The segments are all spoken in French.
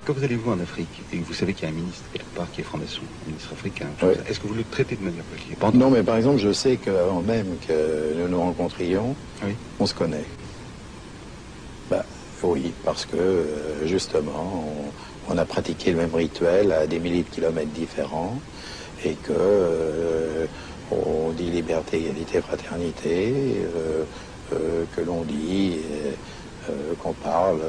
Quand vous allez-vous en Afrique et que vous savez qu'il y a un ministre quelque part qui est franc-maçon, un ministre africain, oui. Est-ce que vous le traitez de manière politique? Non, mais par exemple, je sais qu'avant même que nous nous rencontrions, oui. On se connaît. Bah, oui, parce que justement, on a pratiqué le même rituel à des milliers de kilomètres différents et que on dit liberté, égalité, fraternité, que l'on dit qu'on parle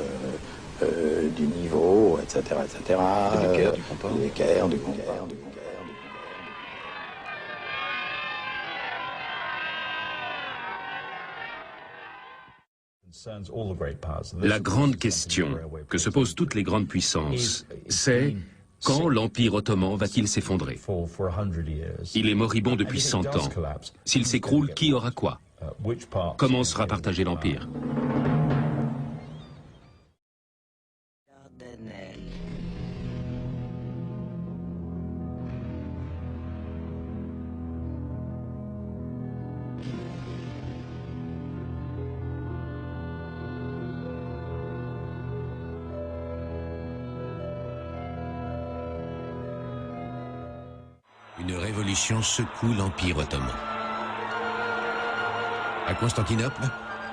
du niveau, etc., etc. Du Caire, du compas. Du Caire, du compas. La grande question que se posent toutes les grandes puissances, c'est quand l'Empire ottoman va-t-il s'effondrer? Il est moribond depuis 100 ans. S'il s'écroule, qui aura quoi? Comment sera partagé l'Empire? Une révolution secoue l'Empire ottoman. À Constantinople,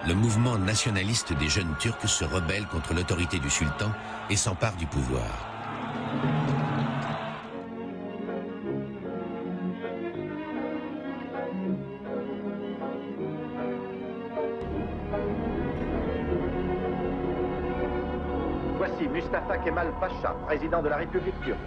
le mouvement nationaliste des jeunes Turcs se rebelle contre l'autorité du sultan et s'empare du pouvoir. Voici Mustafa Kemal Pacha, président de la République turque.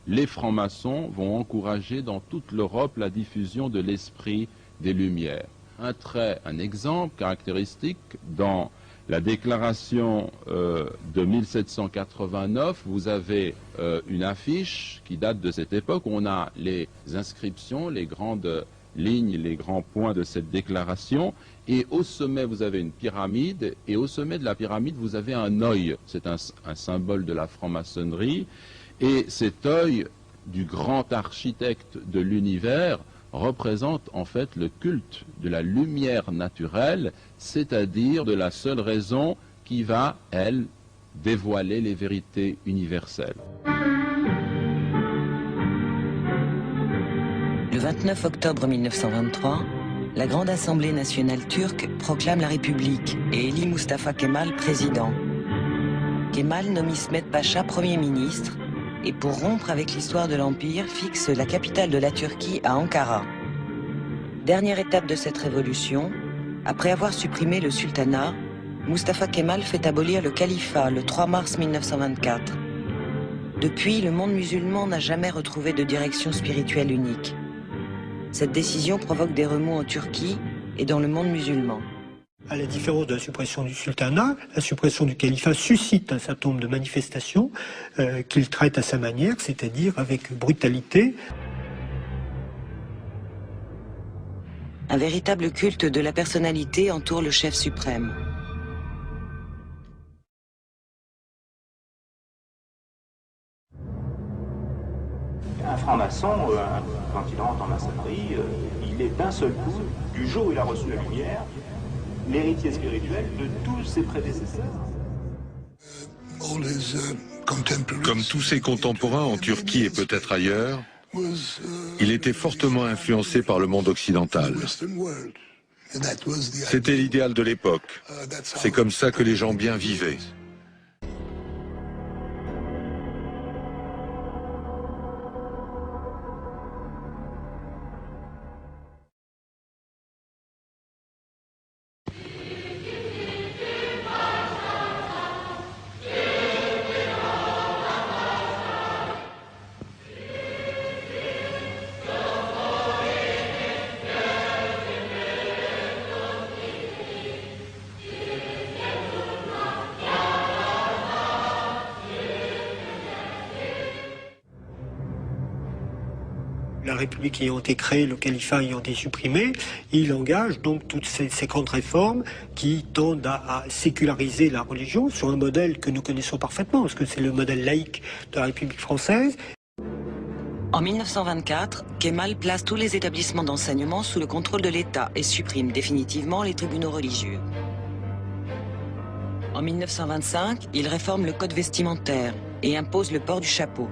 Les francs-maçons vont encourager dans toute l'Europe la diffusion de l'esprit des Lumières. Un exemple caractéristique, dans la déclaration de 1789, vous avez une affiche qui date de cette époque où on a les inscriptions, les grandes lignes, les grands points de cette déclaration, et au sommet vous avez une pyramide, et au sommet de la pyramide vous avez un œil, c'est un symbole de la franc-maçonnerie. Et cet œil du grand architecte de l'univers représente en fait le culte de la lumière naturelle, c'est-à-dire de la seule raison qui va, elle, dévoiler les vérités universelles. Le 29 octobre 1923, la Grande Assemblée nationale turque proclame la République et élit Mustafa Kemal président. Kemal nomme İsmet Pacha Premier ministre et pour rompre avec l'histoire de l'Empire, fixe la capitale de la Turquie à Ankara. Dernière étape de cette révolution, après avoir supprimé le sultanat, Mustafa Kemal fait abolir le califat le 3 mars 1924. Depuis, le monde musulman n'a jamais retrouvé de direction spirituelle unique. Cette décision provoque des remous en Turquie et dans le monde musulman. À la différence de la suppression du sultanat, la suppression du califat suscite un certain nombre de manifestations qu'il traite à sa manière, c'est-à-dire avec brutalité. Un véritable culte de la personnalité entoure le chef suprême. Un franc-maçon, quand il rentre en maçonnerie, il est d'un seul coup, du jour où il a reçu la lumière, l'héritier spirituel de tous ses prédécesseurs. Comme tous ses contemporains en Turquie et peut-être ailleurs, il était fortement influencé par le monde occidental. C'était l'idéal de l'époque. C'est comme ça que les gens bien vivaient. La République ayant été créée, le califat ayant été supprimé, il engage donc toutes ces grandes réformes qui tendent à séculariser la religion sur un modèle que nous connaissons parfaitement, parce que c'est le modèle laïque de la République française. En 1924, Kemal place tous les établissements d'enseignement sous le contrôle de l'État et supprime définitivement les tribunaux religieux. En 1925, il réforme le code vestimentaire et impose le port du chapeau.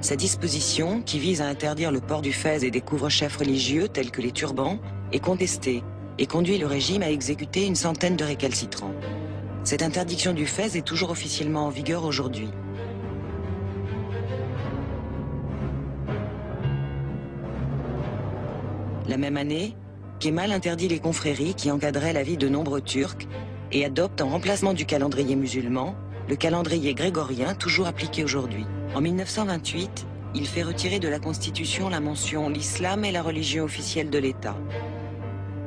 Cette disposition, qui vise à interdire le port du fez et des couvre-chefs religieux tels que les turbans, est contestée et conduit le régime à exécuter une centaine de récalcitrants. Cette interdiction du fez est toujours officiellement en vigueur aujourd'hui. La même année, Kemal interdit les confréries qui encadraient la vie de nombreux Turcs et adopte en remplacement du calendrier musulman, le calendrier grégorien toujours appliqué aujourd'hui. En 1928, il fait retirer de la Constitution la mention « L'islam est la religion officielle de l'État ».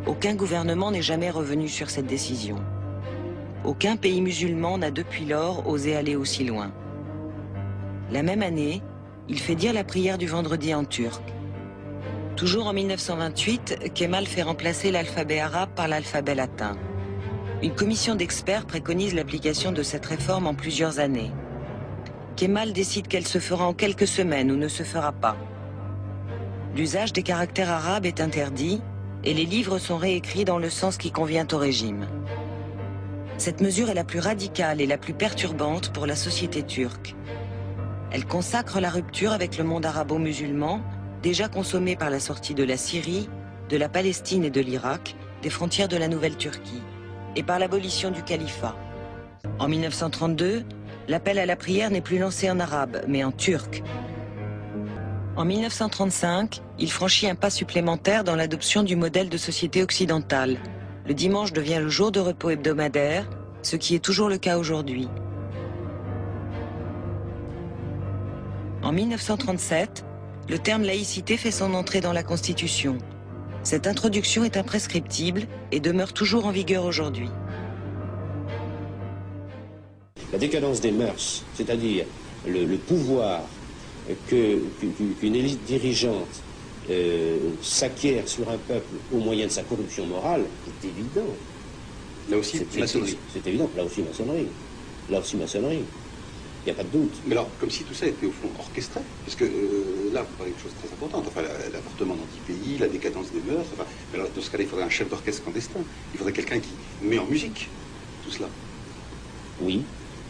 Aucun gouvernement n'est jamais revenu sur cette décision. Aucun pays musulman n'a depuis lors osé aller aussi loin. La même année, il fait dire la prière du vendredi en turc. Toujours en 1928, Kemal fait remplacer l'alphabet arabe par l'alphabet latin. Une commission d'experts préconise l'application de cette réforme en plusieurs années. Kemal décide qu'elle se fera en quelques semaines ou ne se fera pas. L'usage des caractères arabes est interdit et les livres sont réécrits dans le sens qui convient au régime. Cette mesure est la plus radicale et la plus perturbante pour la société turque. Elle consacre la rupture avec le monde arabo-musulman, déjà consommé par la sortie de la Syrie, de la Palestine et de l'Irak, des frontières de la Nouvelle-Turquie, et par l'abolition du califat. En 1932, l'appel à la prière n'est plus lancé en arabe, mais en turc. En 1935, il franchit un pas supplémentaire dans l'adoption du modèle de société occidentale. Le dimanche devient le jour de repos hebdomadaire, ce qui est toujours le cas aujourd'hui. En 1937, le terme laïcité fait son entrée dans la Constitution. Cette introduction est imprescriptible et demeure toujours en vigueur aujourd'hui. La décadence des mœurs, c'est-à-dire le pouvoir qu'une élite dirigeante s'acquiert sur un peuple au moyen de sa corruption morale, c'est évident. Là aussi, maçonnerie. C'est évident, là aussi maçonnerie. Là aussi maçonnerie. Il n'y a pas de doute. Mais alors, comme si tout ça était au fond orchestré, parce que là, vous parlez de choses très importantes, enfin, l'avortement d'anti-pays, la décadence des mœurs, enfin, mais alors, dans ce cas-là, il faudrait un chef d'orchestre clandestin. Il faudrait quelqu'un qui met en musique tout cela. Oui,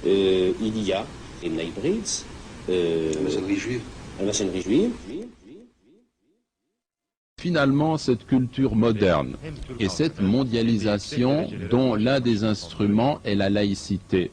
il y a les Neighbrids, la maçonnerie juive. La maçonnerie juive. Finalement, cette culture moderne et cette mondialisation dont l'un des instruments est la laïcité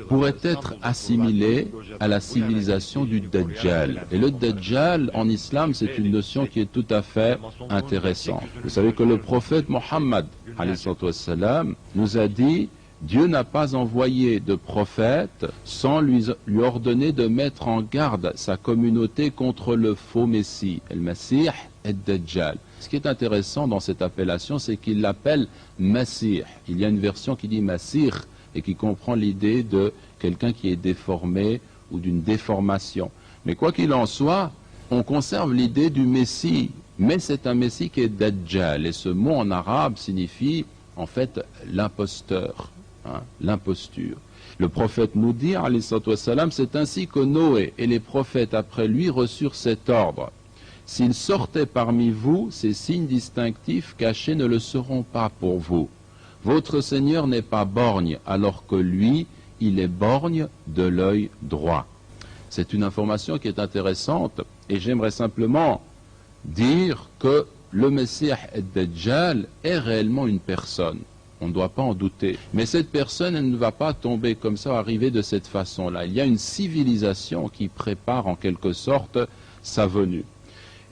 pourrait être assimilée à la civilisation du Dajjal. Et le Dajjal, en islam, c'est une notion qui est tout à fait intéressante. Vous savez que le prophète Mohammed, alayhi salam, nous a dit: Dieu n'a pas envoyé de prophète sans lui ordonner de mettre en garde sa communauté contre le faux Messie, el Masih et Dajjal. Ce qui est intéressant dans cette appellation, c'est qu'il l'appelle Masih. Il y a une version qui dit Masih et qui comprend l'idée de quelqu'un qui est déformé ou d'une déformation. Mais quoi qu'il en soit, on conserve l'idée du Messie, mais c'est un Messie qui est Dajjal. Et ce mot en arabe signifie en fait l'imposteur. L'imposture. Le prophète nous dit, alayhi salam, c'est ainsi que Noé et les prophètes après lui reçurent cet ordre. S'ils sortaient parmi vous, ces signes distinctifs cachés ne le seront pas pour vous. Votre Seigneur n'est pas borgne, alors que lui, il est borgne de l'œil droit. C'est une information qui est intéressante, et j'aimerais simplement dire que le Messie ad-Dajjal est réellement une personne. On ne doit pas en douter. Mais cette personne, elle ne va pas tomber comme ça, arriver de cette façon-là. Il y a une civilisation qui prépare en quelque sorte sa venue.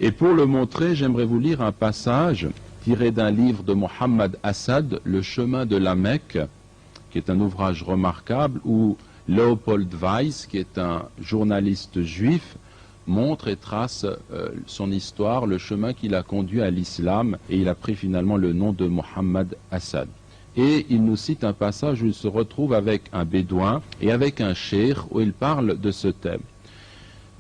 Et pour le montrer, j'aimerais vous lire un passage tiré d'un livre de Mohammed Assad, Le chemin de la Mecque, qui est un ouvrage remarquable, où Leopold Weiss, qui est un journaliste juif, montre et trace son histoire, le chemin qui l'a conduit à l'islam, et il a pris finalement le nom de Mohammed Assad. Et il nous cite un passage où il se retrouve avec un bédouin et avec un cheikh où il parle de ce thème.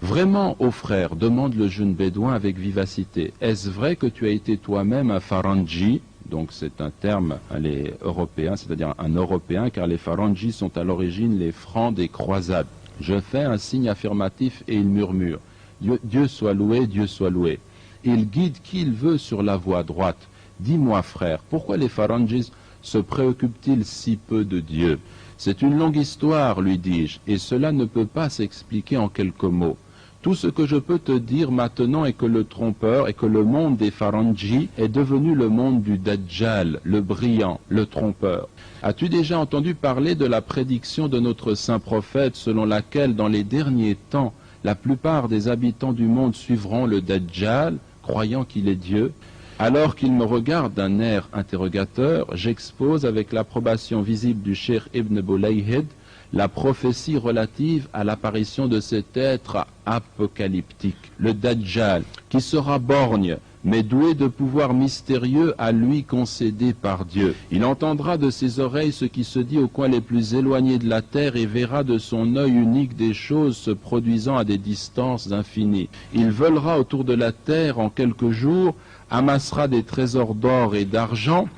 Vraiment, ô frère, demande le jeune bédouin avec vivacité, est-ce vrai que tu as été toi-même un Faranji? Donc c'est un terme les européens, c'est-à-dire un européen, car les Faranjis sont à l'origine les francs des croisades. Je fais un signe affirmatif et il murmure. Dieu soit loué, Dieu soit loué. Il guide qui il veut sur la voie droite. Dis-moi frère, pourquoi les Farangis se préoccupent-ils si peu de Dieu? C'est une longue histoire, lui dis-je, et cela ne peut pas s'expliquer en quelques mots. Tout ce que je peux te dire maintenant est que le trompeur et que le monde des Farangi est devenu le monde du Dajjal, le brillant, le trompeur. As-tu déjà entendu parler de la prédiction de notre saint prophète selon laquelle dans les derniers temps, la plupart des habitants du monde suivront le Dajjal, croyant qu'il est Dieu? Alors qu'il me regarde d'un air interrogateur, j'expose avec l'approbation visible du Cheikh Ibn Boulaïhed la prophétie relative à l'apparition de cet être apocalyptique, le Dajjal, qui sera borgne, mais doué de pouvoirs mystérieux à lui concédés par Dieu. Il entendra de ses oreilles ce qui se dit aux coins les plus éloignés de la terre et verra de son œil unique des choses se produisant à des distances infinies. Il volera autour de la terre en quelques jours, amassera des trésors d'or et d'argent,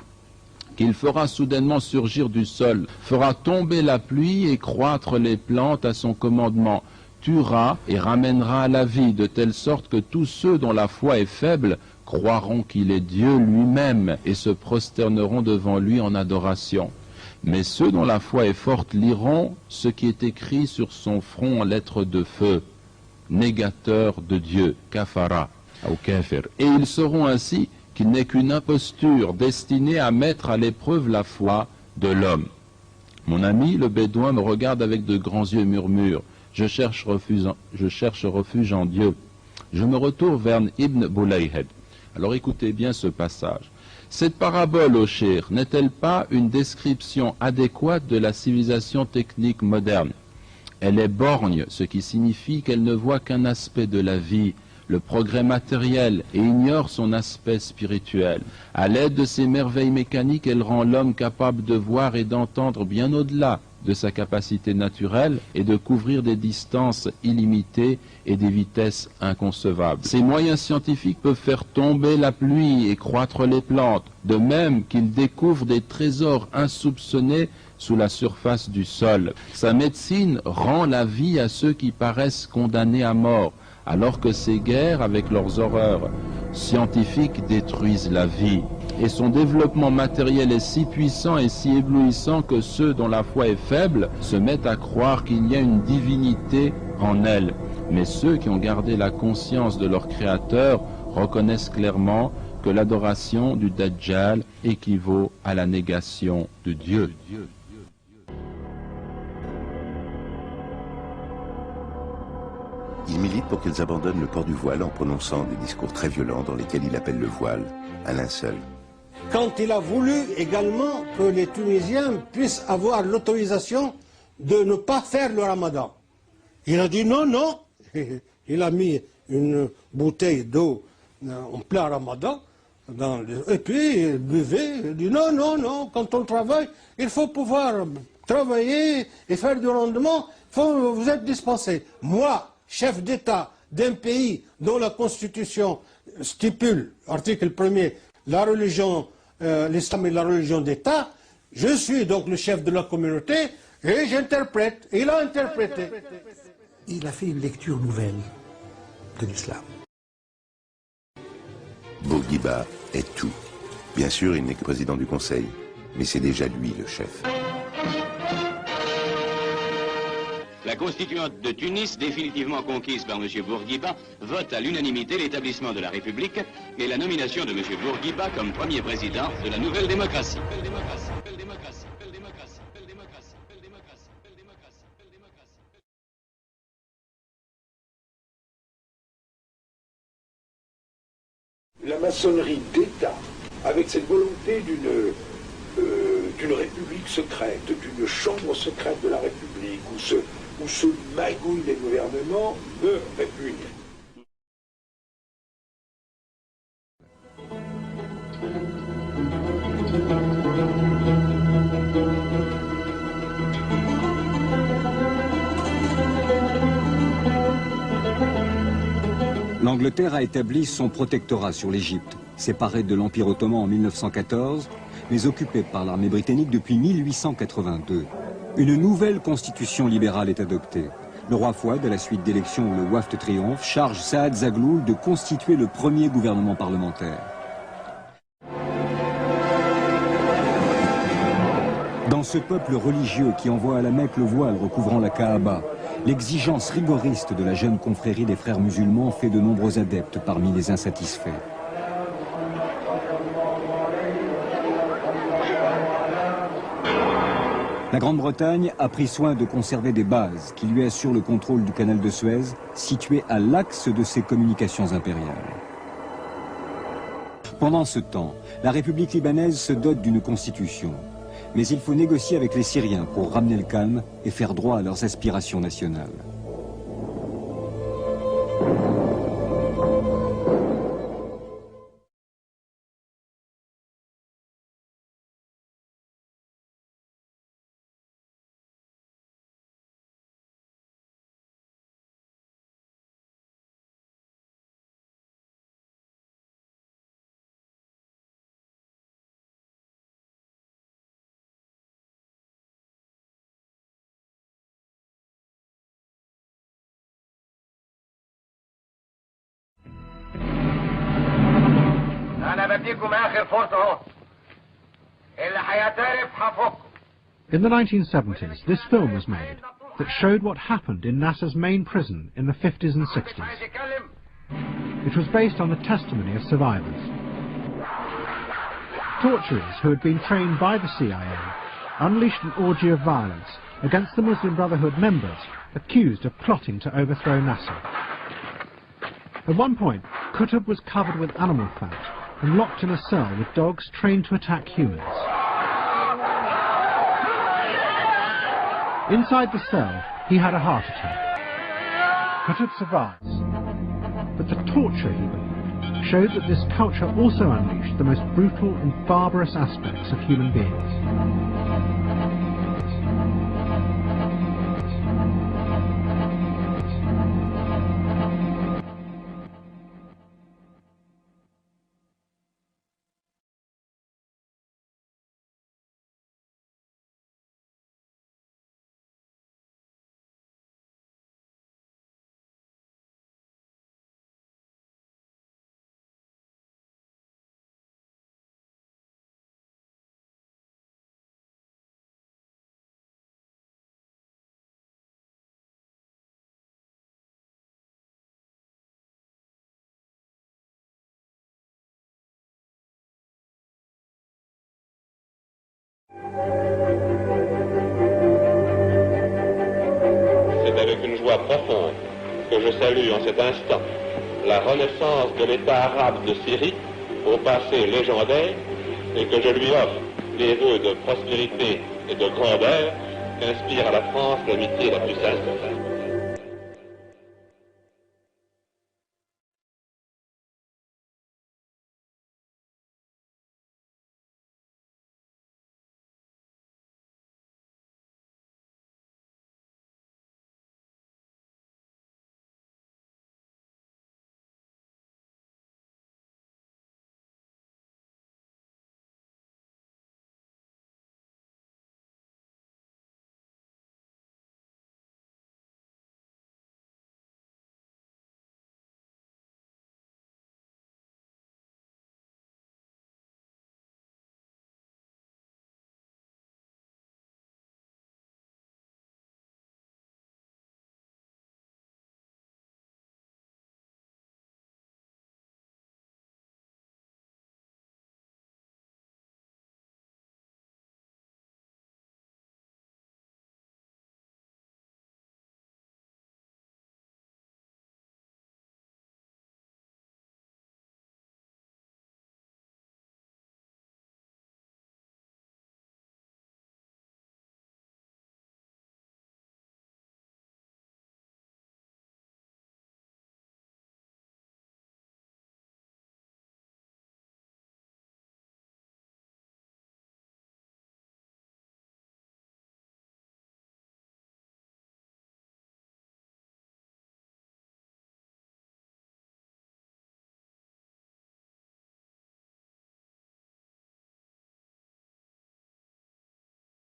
qu'il fera soudainement surgir du sol, fera tomber la pluie et croître les plantes à son commandement, tuera et ramènera à la vie, de telle sorte que tous ceux dont la foi est faible croiront qu'il est Dieu lui-même et se prosterneront devant lui en adoration. Mais ceux dont la foi est forte liront ce qui est écrit sur son front en lettres de feu, négateur de Dieu, kafara, ou kafir. Et ils sauront ainsi qu'il n'est qu'une imposture destinée à mettre à l'épreuve la foi de l'homme. Mon ami, le bédouin, me regarde avec de grands yeux et murmure, je cherche refuge en Dieu. Je me retourne vers Ibn Boulaïhed. Alors écoutez bien ce passage. Cette parabole, ô cheikh, n'est-elle pas une description adéquate de la civilisation technique moderne? Elle est borgne, ce qui signifie qu'elle ne voit qu'un aspect de la vie, le progrès matériel, et ignore son aspect spirituel. À l'aide de ces merveilles mécaniques, elle rend l'homme capable de voir et d'entendre bien au-delà de sa capacité naturelle et de couvrir des distances illimitées et des vitesses inconcevables. Ces moyens scientifiques peuvent faire tomber la pluie et croître les plantes, de même qu'ils découvrent des trésors insoupçonnés sous la surface du sol. Sa médecine rend la vie à ceux qui paraissent condamnés à mort, alors que ces guerres, avec leurs horreurs scientifiques, détruisent la vie. Et son développement matériel est si puissant et si éblouissant que ceux dont la foi est faible se mettent à croire qu'il y a une divinité en elle. Mais ceux qui ont gardé la conscience de leur Créateur reconnaissent clairement que l'adoration du Dajjal équivaut à la négation de Dieu. Il milite pour qu'ils abandonnent le port du voile en prononçant des discours très violents dans lesquels il appelle le voile un linceul. Quand il a voulu également que les Tunisiens puissent avoir l'autorisation de ne pas faire le ramadan. Il a dit non, non. Il a mis une bouteille d'eau en plein ramadan, et puis il buvait. Il dit non, non, non, quand on travaille, il faut pouvoir travailler et faire du rendement, vous êtes dispensé. Moi, chef d'État d'un pays dont la Constitution stipule, article 1er, la religion, l'islam est la religion d'État, je suis donc le chef de la communauté et j'interprète. Il a interprété. Il a fait une lecture nouvelle de l'islam. Bourguiba est tout. Bien sûr, il n'est que président du Conseil, mais c'est déjà lui le chef. La constituante de Tunis, définitivement conquise par M. Bourguiba, vote à l'unanimité l'établissement de la République et la nomination de M. Bourguiba comme premier président de la nouvelle démocratie. La maçonnerie d'État, avec cette volonté d'une république secrète, d'une chambre secrète de la République, où se magouillent les gouvernements, me répugne. L'Angleterre a établi son protectorat sur l'Égypte, séparée de l'Empire ottoman en 1914, mais occupée par l'armée britannique depuis 1882. Une nouvelle constitution libérale est adoptée. Le roi Fouad, à la suite d'élections où le Wafd triomphe, charge Saad Zagloul de constituer le premier gouvernement parlementaire. Dans ce peuple religieux qui envoie à la Mecque le voile recouvrant la Kaaba, l'exigence rigoriste de la jeune confrérie des frères musulmans fait de nombreux adeptes parmi les insatisfaits. La Grande-Bretagne a pris soin de conserver des bases qui lui assurent le contrôle du canal de Suez, situé à l'axe de ses communications impériales. Pendant ce temps, la République libanaise se dote d'une constitution. Mais il faut négocier avec les Syriens pour ramener le calme et faire droit à leurs aspirations nationales. In the 1970s, this film was made that showed what happened in Nasser's main prison in the 50s and 60s. It was based on the testimony of survivors. Torturers who had been trained by the CIA unleashed an orgy of violence against the Muslim Brotherhood members accused of plotting to overthrow Nasser. At one point, Qutb was covered with animal fat and locked in a cell with dogs trained to attack humans. Inside the cell, he had a heart attack. Qutb survives, but the torture he believed showed that this culture also unleashed the most brutal and barbarous aspects of human beings. C'est avec une joie profonde que je salue en cet instant la renaissance de l'État arabe de Syrie au passé légendaire et que je lui offre les vœux de prospérité et de grandeur qu'inspire à la France l'amitié la plus sincère.